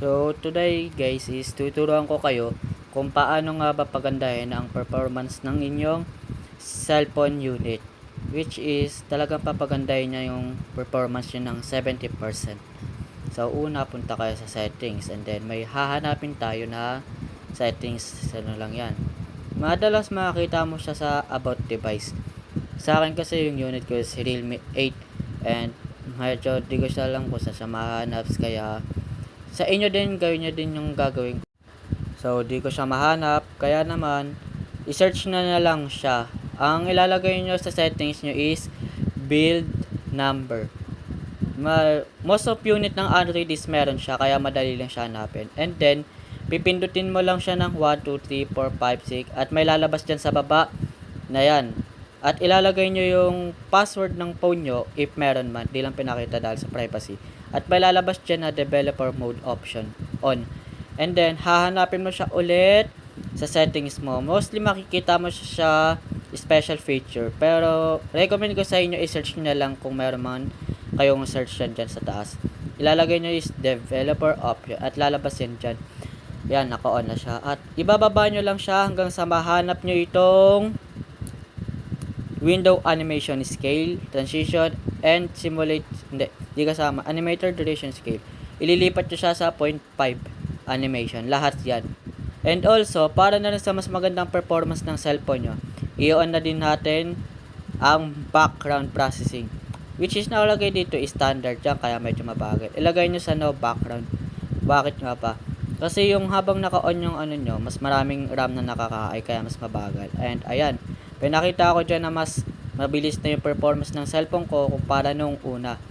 So today guys is tuturuan ko kayo kung paano nga ba pagandahin ang performance ng inyong cellphone unit, which is talagang papagandahin niya yung performance niya ng 70%. So una, punta kayo sa settings and then may hahanapin tayo na settings. Ano lang yan, madalas makakita mo siya sa about device. Sa akin kasi yung unit ko is Realme 8 and medyo di ko siya lang kung saan siya mahanap, kaya sa inyo din gawin nyo din yung gagawin. So di ko siya mahanap, kaya naman i-search na lang siya. Ang ilalagay nyo sa settings nyo is build number. Most of unit ng Android is meron siya, kaya madali lang siya hanapin. And then pipindutin mo lang siya ng 1, 2, 3, 4, 5, 6 at may lalabas dyan sa baba na yan. At ilalagay nyo yung password ng phone nyo if meron man, di lang pinakita dahil sa privacy. At may lalabas dyan na developer mode option on. And then hahanapin mo siya ulit sa settings mo. Mostly makikita mo siya special feature, pero recommend ko sa inyo i-search nyo na lang kung meron man kayong search dyan sa taas. Ilalagay nyo is developer option at lalabas yan dyan. Yan, naka-on na siya. At ibababa nyo lang siya hanggang sa mahanap nyo itong window animation scale, transition, and simulate, di kasama, animator duration scale. Ililipat nyo siya sa 0.5 animation. Lahat yan. And also, para na rin sa mas magandang performance ng cellphone nyo, i-on na din natin ang background processing, which is nakalagay dito is standard yan, kaya medyo mabagal. Ilagay nyo sa no background. Bakit nga pa? Kasi yung habang naka-on yung ano nyo, mas maraming RAM na nakakaay, kaya mas mabagal. And ayan, pinakita ko dyan na mas mabilis na yung performance ng cellphone ko kumpara nung una.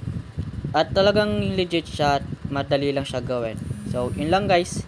At talagang legit siya at madali lang siya gawin. So, yun lang guys.